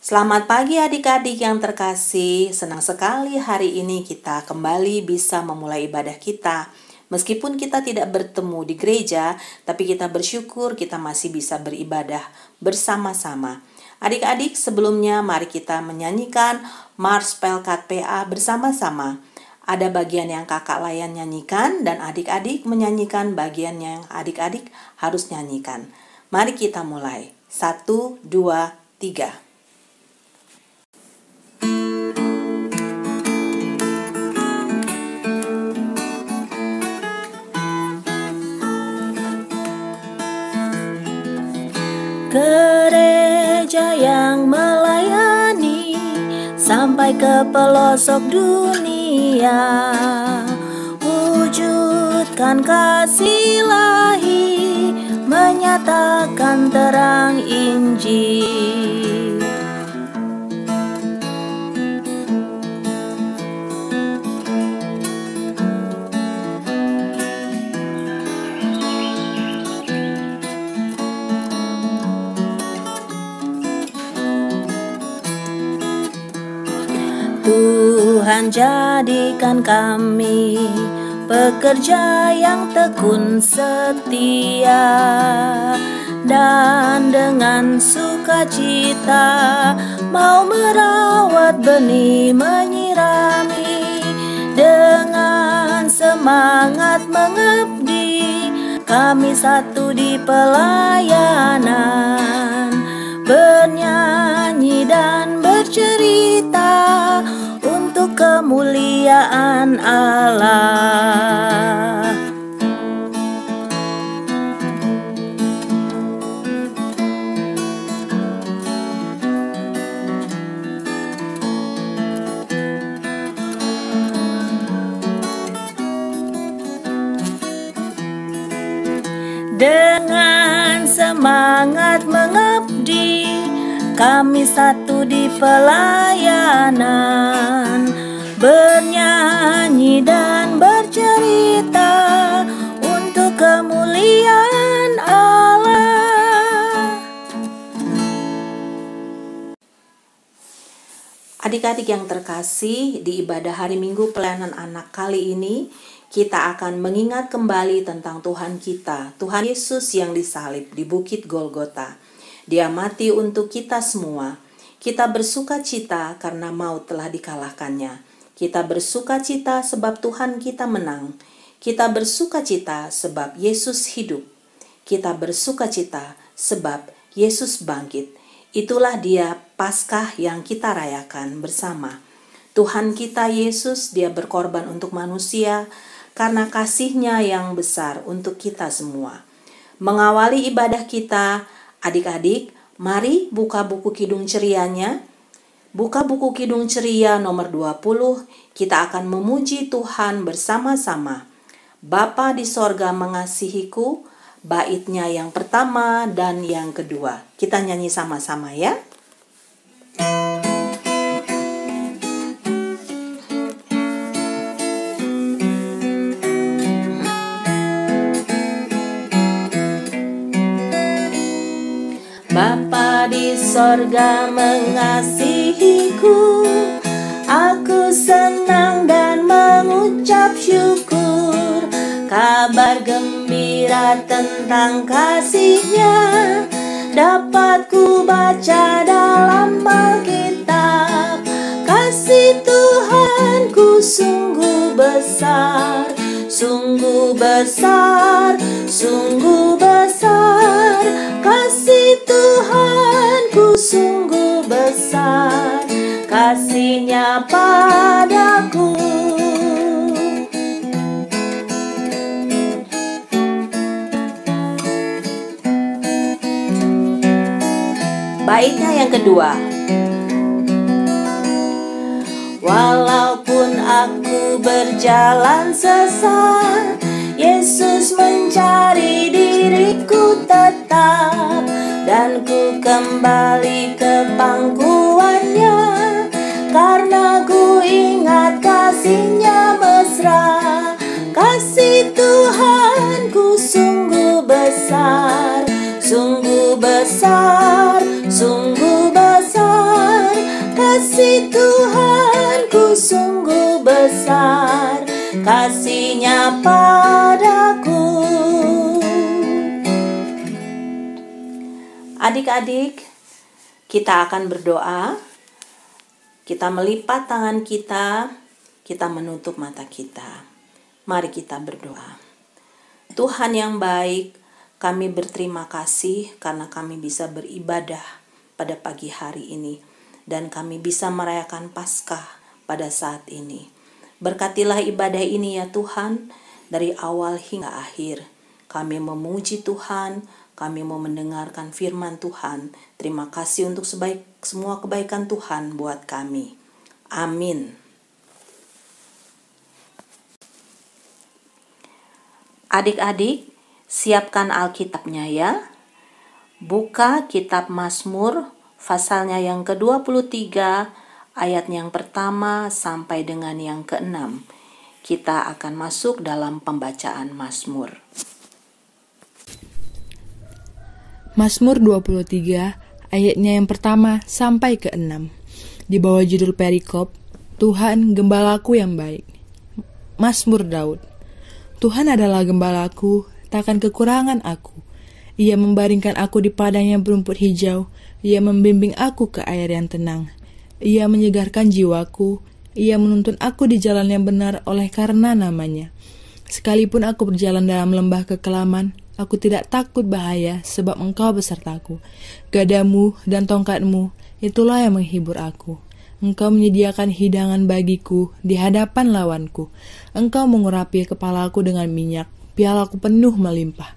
Selamat pagi adik-adik yang terkasih. Senang sekali hari ini kita kembali bisa memulai ibadah kita. Meskipun kita tidak bertemu di gereja, tapi kita bersyukur kita masih bisa beribadah bersama-sama. Adik-adik, sebelumnya mari kita menyanyikan Mars Pelkat PA bersama-sama. Ada bagian yang kakak Layan nyanyikan dan adik-adik menyanyikan bagian yang adik-adik harus nyanyikan. Mari kita mulai. 1, 2, 3. Gereja yang melayani sampai ke pelosok dunia, wujudkan kasih ilahi, menyatakan terang Injil. Tuhan jadikan kami pekerja yang tekun setia, dan dengan sukacita mau merawat benih, menyirami, dengan semangat mengabdi. Kami satu di pelayanan, bernyanyi dan bercerita untuk kemuliaan Allah. Dengan semangat mengabdi, kami satu di pelayanan, bernyanyi dan bercerita untuk kemuliaan Allah. Adik-adik yang terkasih, di ibadah hari Minggu Pelayanan Anak kali ini, kita akan mengingat kembali tentang Tuhan kita, Tuhan Yesus yang disalib di Bukit Golgota. Dia mati untuk kita semua. Kita bersuka cita karena maut telah dikalahkannya. Kita bersuka cita sebab Tuhan kita menang. Kita bersuka cita sebab Yesus hidup. Kita bersuka cita sebab Yesus bangkit. Itulah dia Paskah yang kita rayakan bersama. Tuhan kita Yesus, dia berkorban untuk manusia karena kasih-Nya yang besar untuk kita semua. Mengawali ibadah kita, adik-adik, mari buka buku Kidung Cerianya. Buka buku Kidung Ceria nomor 20, kita akan memuji Tuhan bersama-sama. Bapa di sorga mengasihiku, baitnya yang pertama dan yang kedua. Kita nyanyi sama-sama ya. Bapa di sorga mengasihiku, aku senang dan mengucap syukur. Kabar gembira tentang kasih-Nya dapat ku baca dalam Alkitab. Kasih Tuhanku sungguh besar, sungguh besar, sungguh besar. Kasih Tuhanku sungguh besar, kasih-Nya padaku. Baitnya yang kedua. Walaupun aku berjalan sesat, Yesus mencari diriku tetap, dan ku kembali ke pangkuannya, karena ku ingat kasih-Nya mesra. Kasih Tuhanku sungguh besar, sungguh besar, sungguh besar. kasih Tuhanku sungguh besar, kasih-Nya padaku. Adik-adik, kita akan berdoa. Kita melipat tangan kita menutup mata kita. Mari kita berdoa. Tuhan yang baik, kami berterima kasih karena kami bisa beribadah pada pagi hari ini dan kami bisa merayakan Paskah pada saat ini. Berkatilah ibadah ini ya Tuhan, dari awal hingga akhir. Kami memuji Tuhan, kami mau mendengarkan firman Tuhan. Terima kasih untuk semua kebaikan Tuhan buat kami. Amin. Adik-adik, siapkan Alkitabnya ya. Buka kitab Mazmur, pasalnya yang ke-23, ayat yang pertama sampai dengan yang ke-6. Kita akan masuk dalam pembacaan Mazmur. Mazmur 23, ayatnya yang pertama sampai ke-6. Di bawah judul perikop, Tuhan Gembalaku yang baik. Mazmur Daud. Tuhan adalah gembalaku, takkan kekurangan aku. Ia membaringkan aku di padang yang berumput hijau. Ia membimbing aku ke air yang tenang. Ia menyegarkan jiwaku. Ia menuntun aku di jalan yang benar oleh karena namanya. Sekalipun aku berjalan dalam lembah kekelaman, aku tidak takut bahaya sebab Engkau besertaku. Gadamu dan tongkatmu, itulah yang menghibur aku. Engkau menyediakan hidangan bagiku di hadapan lawanku. Engkau mengurapi kepalaku dengan minyak, pialaku penuh melimpah.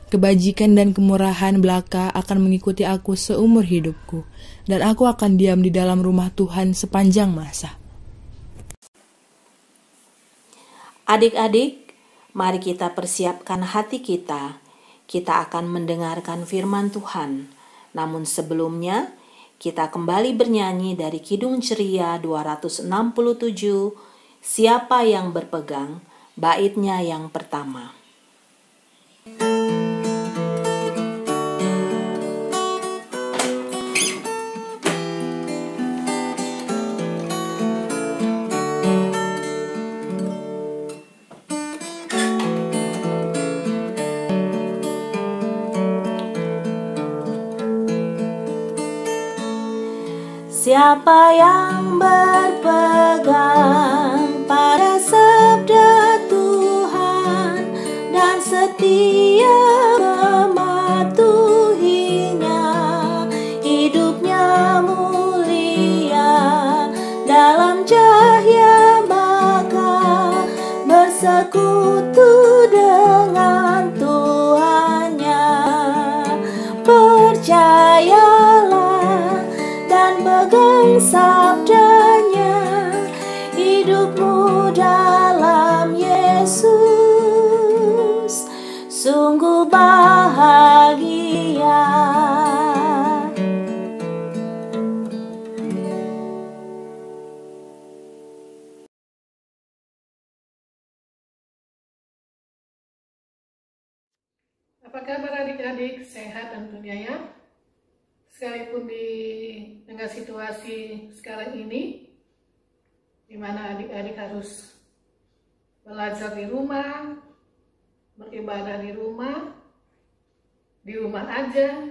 Kebajikan dan kemurahan belaka akan mengikuti aku seumur hidupku, dan aku akan diam di dalam rumah Tuhan sepanjang masa. Adik-adik, mari kita persiapkan hati kita. Kita akan mendengarkan firman Tuhan. Namun sebelumnya, kita kembali bernyanyi dari Kidung Ceria 267, Siapa yang berpegang, baitnya yang pertama. Siapa yang berpegang pada sabda Tuhan dan setia mematuhinya, hidupnya mulia dalam cahaya bakal bersekutu dengan Tuhannya. Percayalah dan pegang sabdanya, hidupmu dalam Yesus sungguh bahagia. Apa kabar adik-adik? Sehat tentunya ya. Sekalipun dengan situasi sekarang ini, di mana adik-adik harus belajar di rumah, beribadah di rumah aja,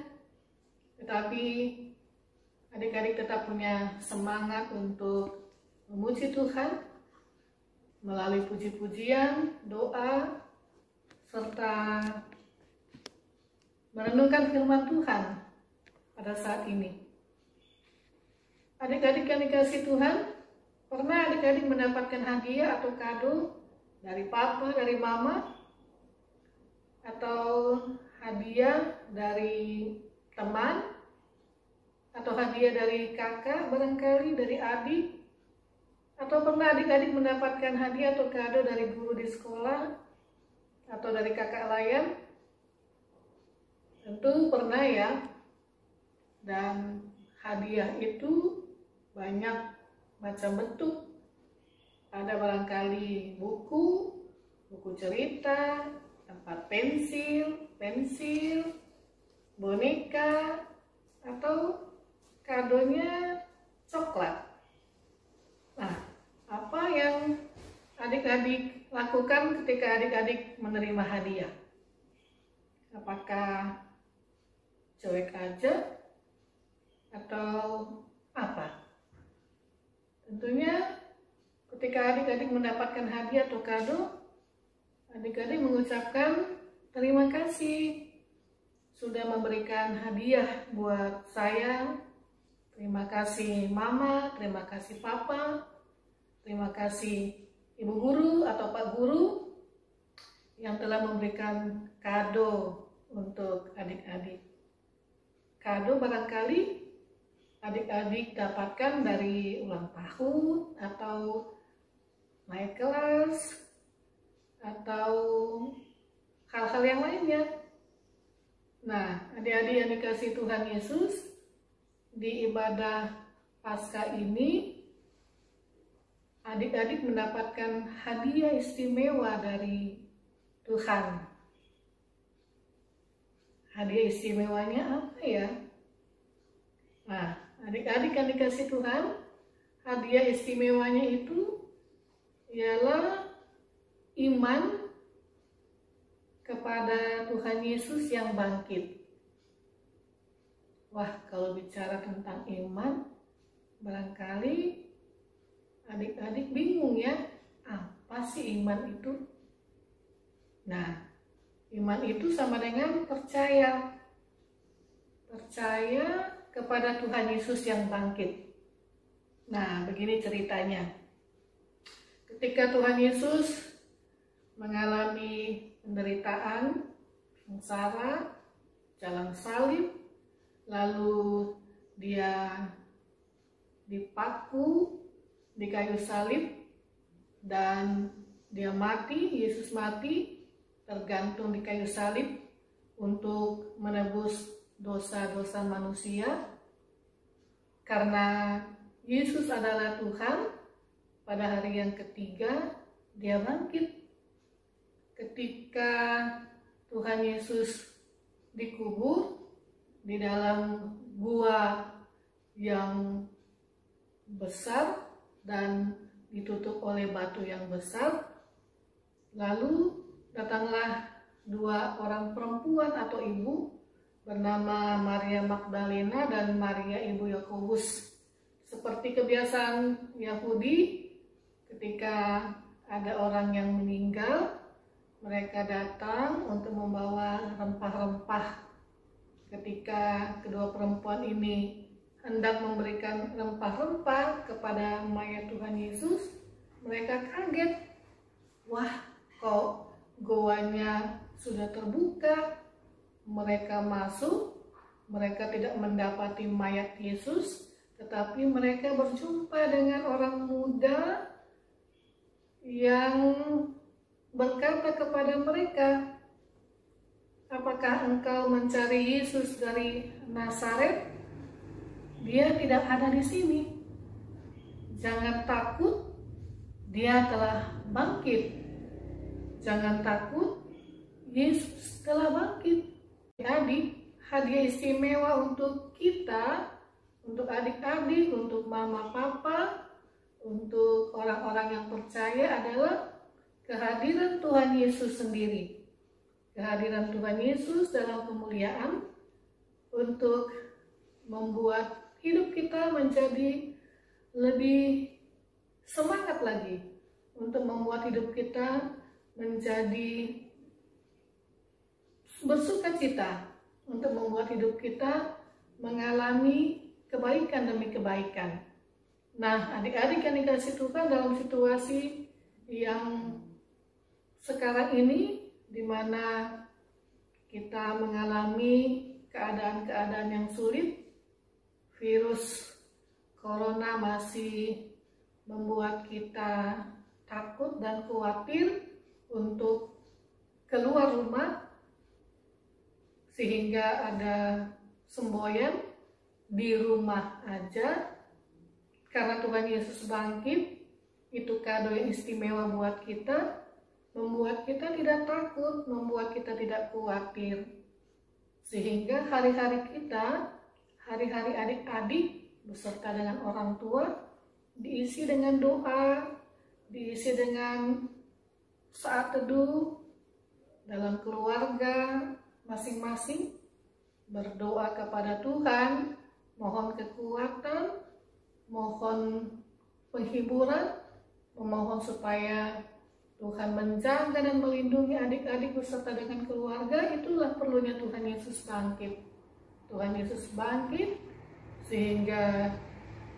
tetapi adik-adik tetap punya semangat untuk memuji Tuhan melalui puji-pujian, doa, serta merenungkan firman Tuhan pada saat ini. Adik-adik yang dikasih Tuhan, pernah adik-adik mendapatkan hadiah atau kado dari papa, dari mama, atau hadiah dari teman, atau hadiah dari kakak, barangkali dari adik, atau pernah adik-adik mendapatkan hadiah atau kado dari guru di sekolah, atau dari kakak layan? Tentu pernah ya. Dan hadiah itu banyak macam bentuk. Ada barangkali buku cerita, tempat pensil, boneka, atau kadonya coklat. coklat. Nah, apa yang adik-adik lakukan ketika adik-adik menerima hadiah? Apakah cuek aja atau apa? Tentunya ketika adik-adik mendapatkan hadiah atau kado, adik-adik mengucapkan terima kasih sudah memberikan hadiah buat saya. Terima kasih mama, terima kasih papa, terima kasih ibu guru atau pak guru yang telah memberikan kado untuk adik-adik. Kado barangkali adik-adik dapatkan dari ulang tahun atau naik kelas atau hal-hal yang lainnya. Nah, adik-adik yang dikasihi Tuhan Yesus, di ibadah Paskah ini adik-adik mendapatkan hadiah istimewa dari Tuhan. Hadiah istimewanya apa ya? Nah, adik-adik yang dikasihi Tuhan, hadiah istimewanya itu ialah iman kepada Tuhan Yesus yang bangkit. Wah, kalau bicara tentang iman, barangkali adik-adik bingung ya, apa sih iman itu? Nah, iman itu sama dengan percaya. Percaya kepada Tuhan Yesus yang bangkit. Nah, begini ceritanya. Ketika Tuhan Yesus mengalami penderitaan, sengsara, jalan salib, lalu dia dipaku di kayu salib dan dia mati, Yesus mati, tergantung di kayu salib untuk menebus dosa-dosa manusia. Karena Yesus adalah Tuhan, pada hari yang ketiga dia bangkit. Ketika Tuhan Yesus dikubur di dalam gua yang besar dan ditutup oleh batu yang besar, lalu datanglah dua orang perempuan atau ibu bernama Maria Magdalena dan Maria ibu Yakobus. Seperti kebiasaan Yahudi, ketika ada orang yang meninggal, mereka datang untuk membawa rempah-rempah. Ketika kedua perempuan ini hendak memberikan rempah-rempah kepada mayat Tuhan Yesus, mereka kaget. Wah, kok goanya sudah terbuka? Mereka masuk, mereka tidak mendapati mayat Yesus, tetapi mereka berjumpa dengan orang muda yang berkata kepada mereka, apakah engkau mencari Yesus dari Nazaret? Dia tidak ada di sini. Jangan takut, dia telah bangkit. Jangan takut, Yesus telah bangkit. Adik, hadiah istimewa untuk kita, untuk adik-adik, untuk mama papa, untuk orang-orang yang percaya adalah kehadiran Tuhan Yesus sendiri. Kehadiran Tuhan Yesus dalam kemuliaan untuk membuat hidup kita menjadi lebih semangat lagi, untuk membuat hidup kita menjadi bersukacita, untuk membuat hidup kita mengalami kebaikan demi kebaikan. Nah, adik-adik yang dikasihi Tuhan, dalam situasi yang sekarang ini, di mana kita mengalami keadaan-keadaan yang sulit, virus corona masih membuat kita takut dan khawatir untuk keluar rumah, sehingga ada semboyan di rumah aja. Karena Tuhan Yesus bangkit, itu kado yang istimewa buat kita, membuat kita tidak takut, membuat kita tidak khawatir. Sehingga hari-hari kita, hari-hari adik-adik beserta dengan orang tua, diisi dengan doa, diisi dengan saat teduh dalam keluarga masing-masing, berdoa kepada Tuhan, mohon kekuatan, mohon penghiburan, memohon supaya Tuhan menjaga dan melindungi adik-adik beserta dengan keluarga. Itulah perlunya Tuhan Yesus bangkit. Tuhan Yesus bangkit sehingga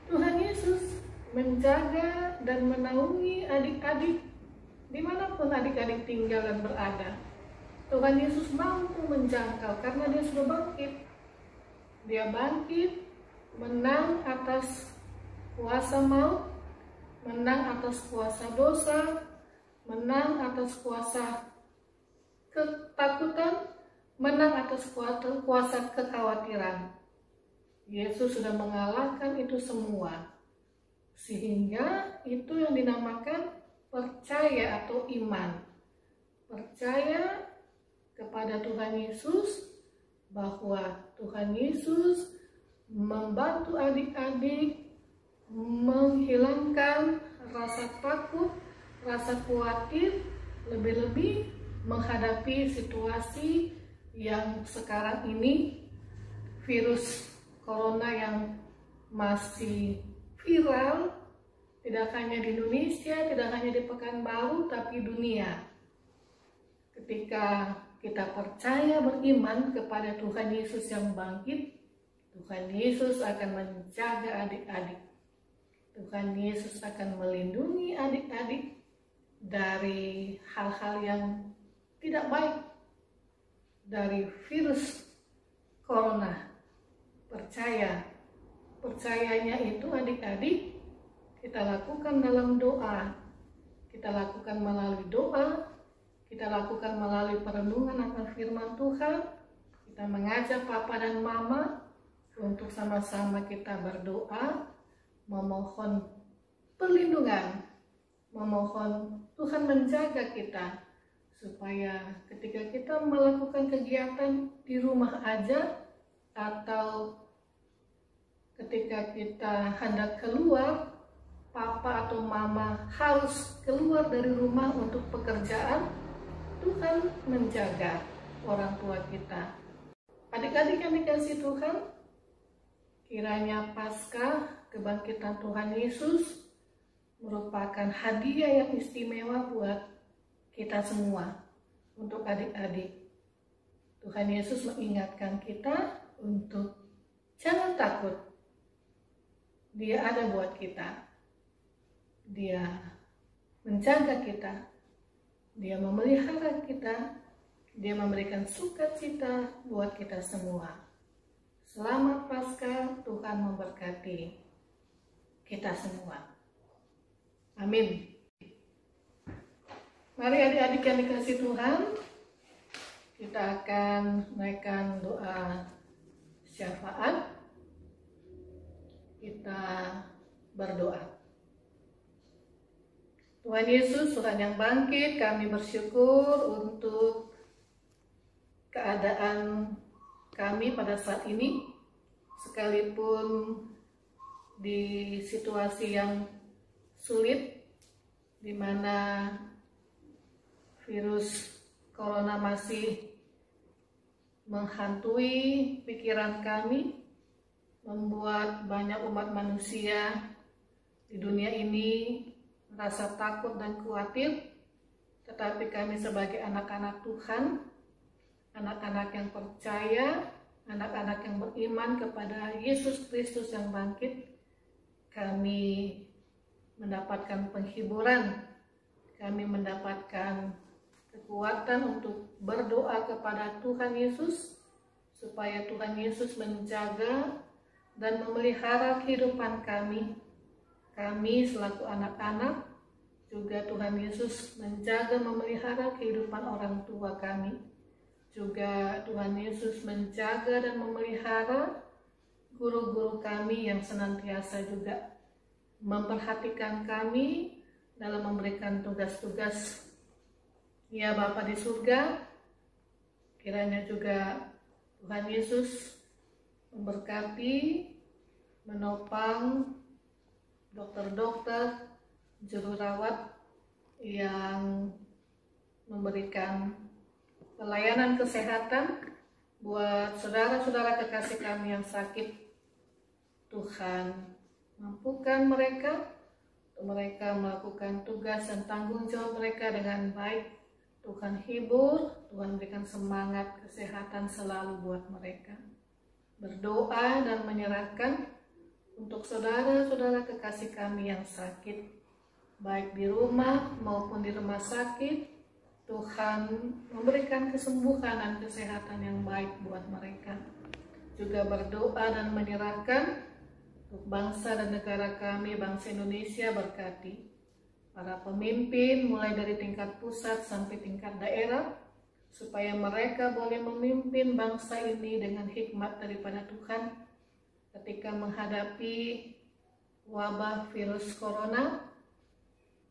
Tuhan Yesus menjaga dan menaungi adik-adik dimanapun adik-adik tinggal dan berada. Tuhan Yesus mampu menjangkau karena dia sudah bangkit. Dia bangkit, menang atas kuasa maut, menang atas kuasa dosa, menang atas kuasa ketakutan, menang atas kuasa kekhawatiran. Yesus sudah mengalahkan itu semua. Sehingga itu yang dinamakan percaya atau iman. Percaya kepada Tuhan Yesus, bahwa Tuhan Yesus membantu adik-adik menghilangkan rasa takut, rasa khawatir, lebih-lebih menghadapi situasi yang sekarang ini, virus corona yang masih viral, tidak hanya di Indonesia, tidak hanya di Pekanbaru, tapi dunia. Ketika kita percaya beriman kepada Tuhan Yesus yang bangkit, Tuhan Yesus akan menjaga adik-adik. Tuhan Yesus akan melindungi adik-adik dari hal-hal yang tidak baik, dari virus corona. Percayanya itu adik-adik kita lakukan dalam doa, kita lakukan melalui doa, kita lakukan melalui perenungan akan firman Tuhan. Kita mengajak papa dan mama untuk sama-sama kita berdoa, memohon perlindungan, memohon Tuhan menjaga kita, supaya ketika kita melakukan kegiatan di rumah aja, atau ketika kita hendak keluar, papa atau mama harus keluar dari rumah untuk pekerjaan, Tuhan menjaga orang tua kita. Adik-adik yang dikasihi Tuhan, kiranya Paskah kebangkitan Tuhan Yesus merupakan hadiah yang istimewa buat kita semua, untuk adik-adik. Tuhan Yesus mengingatkan kita untuk jangan takut. Dia ada buat kita. Dia menjaga kita. Dia memelihara kita. Dia memberikan sukacita buat kita semua. Selamat Paskah, Tuhan memberkati kita semua. Amin. Mari adik-adik yang dikasihi Tuhan, kita akan menaikkan doa syafaat. Kita berdoa. Tuhan Yesus, Tuhan yang bangkit, kami bersyukur untuk keadaan kami pada saat ini, sekalipun di situasi yang sulit, di mana virus corona masih menghantui pikiran kami, membuat banyak umat manusia di dunia ini merasa takut dan khawatir. Tetapi kami sebagai anak-anak Tuhan, anak-anak yang percaya, anak-anak yang beriman kepada Yesus Kristus yang bangkit, kami mendapatkan penghiburan, kami mendapatkan kekuatan untuk berdoa kepada Tuhan Yesus, supaya Tuhan Yesus menjaga dan memelihara kehidupan kami. Kami selaku anak-anak, juga Tuhan Yesus menjaga memelihara kehidupan orang tua kami. Juga Tuhan Yesus menjaga dan memelihara guru-guru kami yang senantiasa juga memperhatikan kami dalam memberikan tugas-tugas. Ya Bapa di surga, kiranya juga Tuhan Yesus memberkati, menopang dokter-dokter, juru rawat yang memberikan pelayanan kesehatan buat saudara-saudara kekasih kami yang sakit. Tuhan, mampukan mereka untuk mereka melakukan tugas dan tanggung jawab mereka dengan baik. Tuhan hibur, Tuhan berikan semangat kesehatan selalu buat mereka. Berdoa dan menyerahkan untuk saudara-saudara kekasih kami yang sakit, baik di rumah maupun di rumah sakit. Tuhan memberikan kesembuhan dan kesehatan yang baik buat mereka. Juga berdoa dan menyerahkan untuk bangsa dan negara kami, bangsa Indonesia, berkati para pemimpin mulai dari tingkat pusat sampai tingkat daerah, supaya mereka boleh memimpin bangsa ini dengan hikmat daripada Tuhan ketika menghadapi wabah virus corona.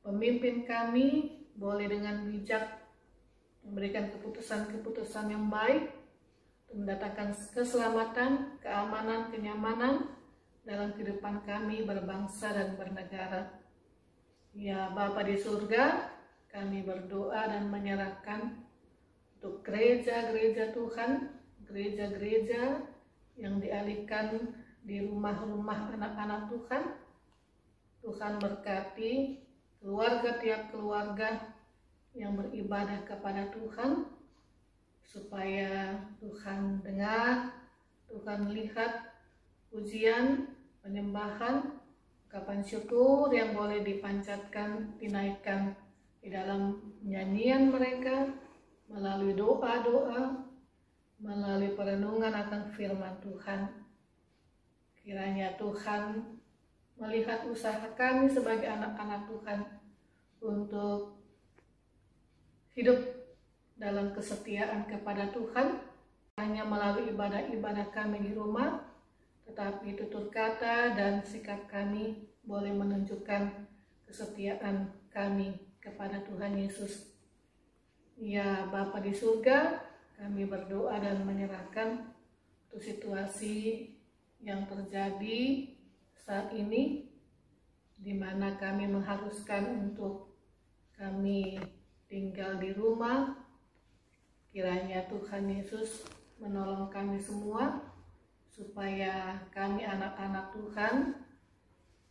Pemimpin kami boleh dengan bijak memberikan keputusan-keputusan yang baik untuk mendatangkan keselamatan, keamanan, kenyamanan dalam kehidupan kami berbangsa dan bernegara. Ya Bapa di surga, kami berdoa dan menyerahkan untuk gereja-gereja Tuhan, gereja-gereja yang dialihkan di rumah-rumah anak-anak Tuhan. Tuhan berkati keluarga, tiap keluarga yang beribadah kepada Tuhan, supaya Tuhan dengar, Tuhan lihat pujian, penyembahan, ungkapan syukur yang boleh dipanjatkan, dinaikkan di dalam nyanyian mereka, melalui doa-doa, melalui perenungan akan firman Tuhan. Kiranya Tuhan melihat usaha kami sebagai anak-anak Tuhan untuk hidup dalam kesetiaan kepada Tuhan, hanya melalui ibadah-ibadah kami di rumah, tetapi tutur kata dan sikap kami boleh menunjukkan kesetiaan kami kepada Tuhan Yesus. Ya Bapa di surga, kami berdoa dan menyerahkan untuk situasi yang terjadi saat ini, di mana kami mengharuskan untuk kami tinggal di rumah. Kiranya Tuhan Yesus menolong kami semua, supaya kami anak-anak Tuhan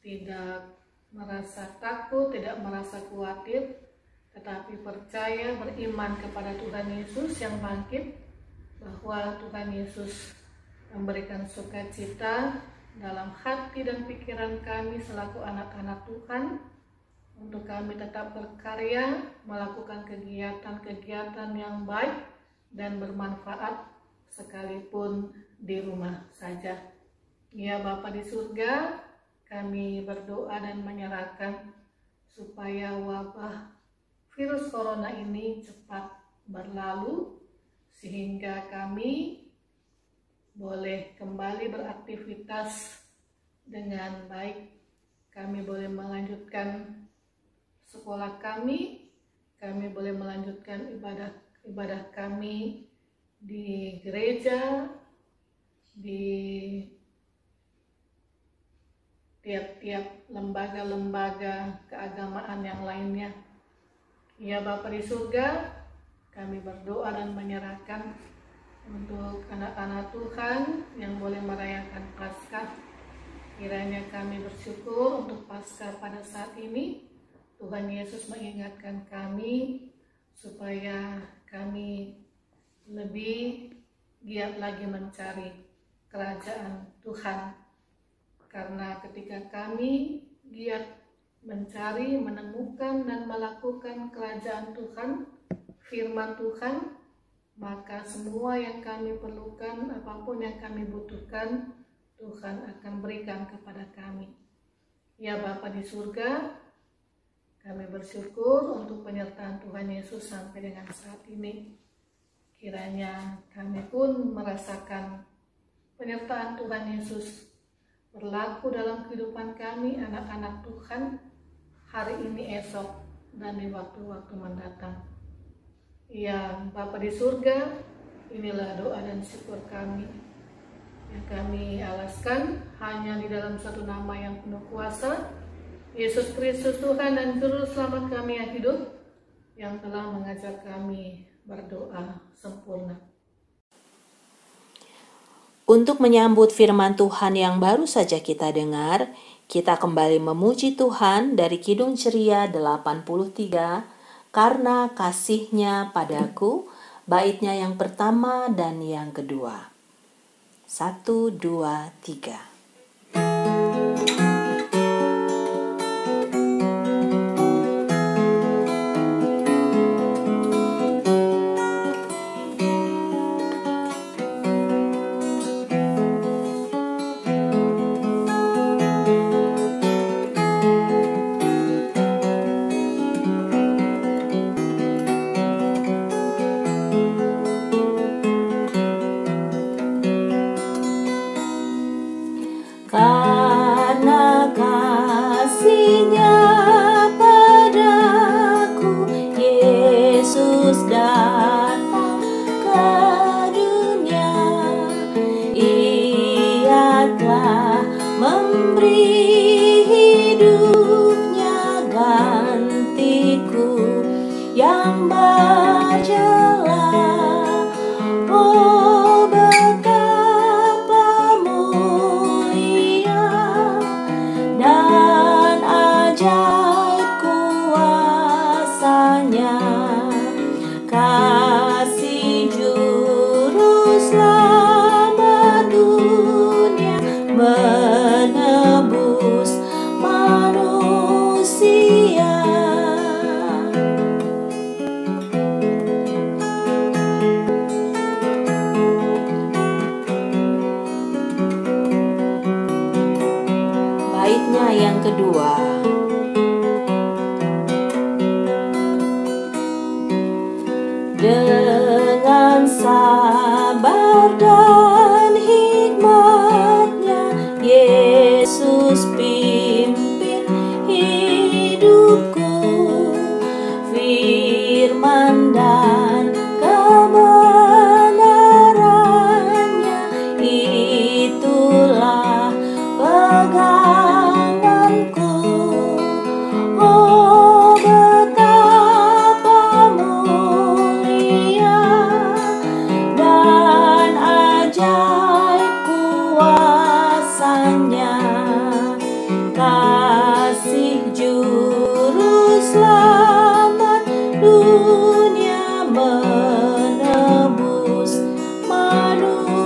tidak merasa takut, tidak merasa khawatir, tetapi percaya, beriman kepada Tuhan Yesus yang bangkit, bahwa Tuhan Yesus memberikan sukacita dalam hati dan pikiran kami selaku anak-anak Tuhan, untuk kami tetap berkarya, melakukan kegiatan-kegiatan yang baik dan bermanfaat sekalipun di rumah saja. Ya Bapa di surga, kami berdoa dan menyerahkan supaya wabah virus corona ini cepat berlalu, sehingga kami boleh kembali beraktivitas dengan baik. Kami boleh melanjutkan sekolah kami boleh melanjutkan ibadah kami di gereja, di tiap-tiap lembaga-lembaga keagamaan yang lainnya. Ya Bapa di surga, kami berdoa dan menyerahkan untuk anak-anak Tuhan yang boleh merayakan Paskah. Kiranya kami bersyukur untuk Paskah pada saat ini. Tuhan Yesus mengingatkan kami supaya kami lebih giat lagi mencari kerajaan Tuhan. Karena ketika kami giat mencari, menemukan, dan melakukan kerajaan Tuhan, firman Tuhan, maka semua yang kami perlukan, apapun yang kami butuhkan, Tuhan akan berikan kepada kami. Ya Bapa di surga, kami bersyukur untuk penyertaan Tuhan Yesus sampai dengan saat ini. Kiranya kami pun merasakan penyertaan Tuhan Yesus berlaku dalam kehidupan kami, anak-anak Tuhan, hari ini, esok, dan di waktu-waktu mendatang. Ya Bapa di surga, inilah doa dan syukur kami. yang kami alaskan hanya di dalam satu nama yang penuh kuasa, Yesus Kristus Tuhan dan Juru Selamat kami yang hidup, yang telah mengajar kami berdoa sempurna. Untuk menyambut firman Tuhan yang baru saja kita dengar, kita kembali memuji Tuhan dari Kidung Ceria 83, karena kasih-Nya padaku, baitnya yang pertama dan yang kedua. 1, 2, 3. Karena kasih-Nya padaku, Yesus datang ke dunia. Ia telah memberi hidupnya gantiku yang berjala. Oh, betapa mulia dan ajaib kuasa-Nya, kasih Juru Selamat dunia menebus manusia. Baitnya yang kedua. Dengan sabar dan hikmat-Nya, Yesus pimpin hidupku. Firman dan kebenaran-Nya, itulah peganganku. Oh, betapa mulia dan ajaib kuasa-Nya, kasih Juru Selamat dunia menebus manusia.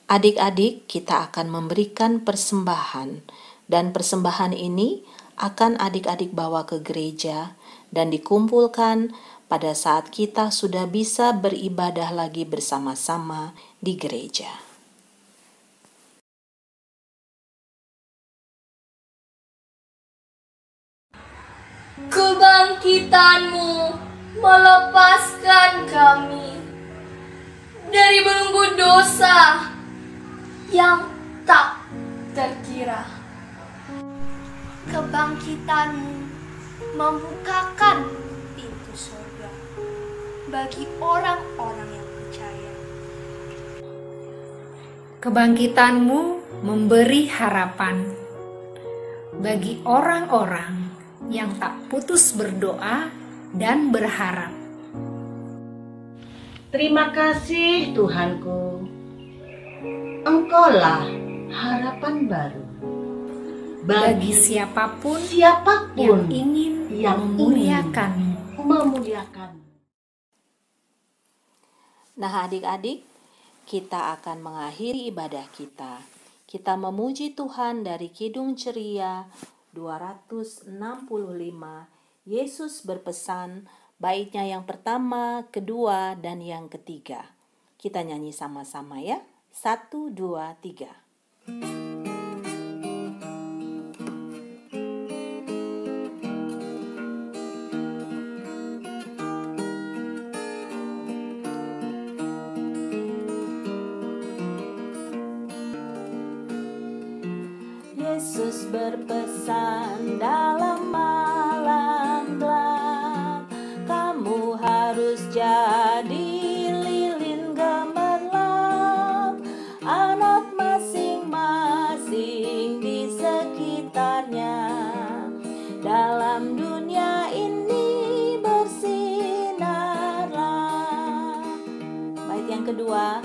Adik-adik, kita akan memberikan persembahan, dan persembahan ini akan adik-adik bawa ke gereja dan dikumpulkan pada saat kita sudah bisa beribadah lagi bersama-sama di gereja. Kebangkitan-Mu melepaskan kami dari belenggu dosa yang tak terkira. Kebangkitan-Mu membukakan pintu surga bagi orang-orang yang percaya. Kebangkitan-Mu memberi harapan bagi orang-orang yang tak putus berdoa dan berharap. Terima kasih Tuhanku, Engkaulah harapan baru Bagi siapapun siapapun yang ingin yang memuliakan-Mu. memuliakan. Nah, adik-adik, kita akan mengakhiri ibadah kita. Kita memuji Tuhan dari Kidung Ceria 265. Yesus berpesan, baitnya yang pertama, kedua, dan yang ketiga. Kita nyanyi sama-sama ya. 1, 2, 3. Yesus berpesan dalam malam gelap, harus jadi lilin gemerlap, anak masing-masing di sekitarnya. Dalam dunia ini bersinarlah. Bait yang kedua.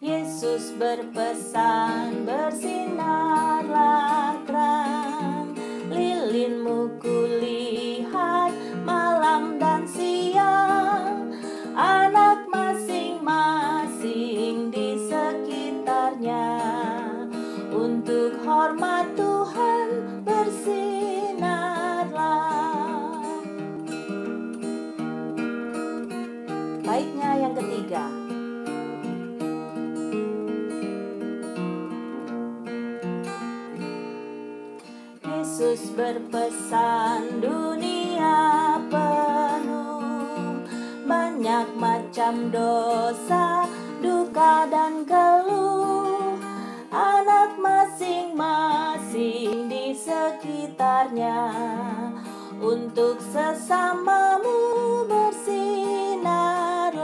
Yesus berpesan, bersinarlah terang, lilinmu kulihat malam dan siang, anak masing-masing di sekitarnya. Untuk hormat Tuhan bersinarlah. Baitnya yang ketiga. Yesus berpesan, dunia penuh banyak macam dosa, duka dan geluh, anak masing-masing di sekitarnya. Untuk sesamamu bersinarlah.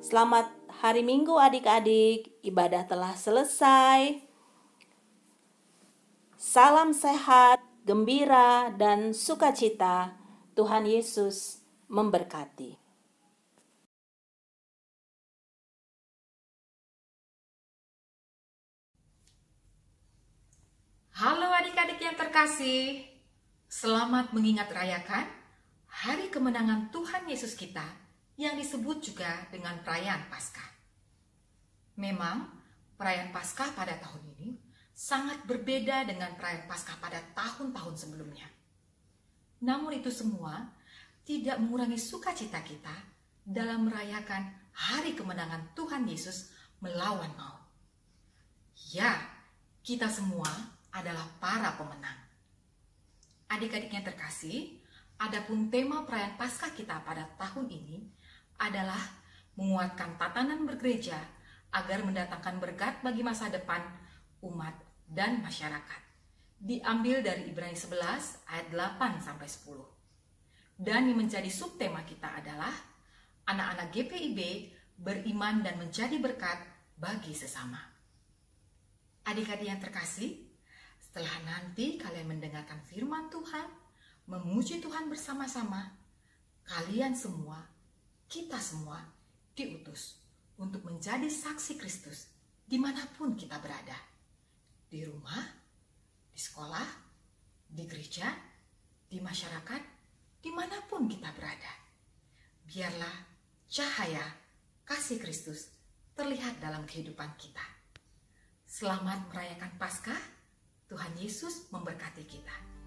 Selamat hari Minggu adik-adik, ibadah telah selesai. Salam sehat, gembira, dan sukacita. Tuhan Yesus memberkati. Halo adik-adik yang terkasih, selamat mengingat rayakan Hari Kemenangan Tuhan Yesus kita yang disebut juga dengan perayaan Paskah. Memang perayaan Paskah pada tahun ini sangat berbeda dengan perayaan Paskah pada tahun-tahun sebelumnya. Namun itu semua tidak mengurangi sukacita kita dalam merayakan Hari Kemenangan Tuhan Yesus melawan maut. Ya, kita semua adalah para pemenang. Adik-adik yang terkasih, adapun tema perayaan Paskah kita pada tahun ini adalah menguatkan tatanan bergereja agar mendatangkan berkat bagi masa depan umat dan masyarakat. Diambil dari Ibrani 11 ayat 8-10. Dan yang menjadi subtema kita adalah anak-anak GPIB beriman dan menjadi berkat bagi sesama. Adik-adik yang terkasih, setelah nanti kalian mendengarkan firman Tuhan, memuji Tuhan bersama-sama, kalian semua, kita semua diutus untuk menjadi saksi Kristus dimanapun kita berada. Di rumah, di sekolah, di gereja, di masyarakat, dimanapun kita berada. Biarlah cahaya kasih Kristus terlihat dalam kehidupan kita. Selamat merayakan Paskah. Tuhan Yesus memberkati kita.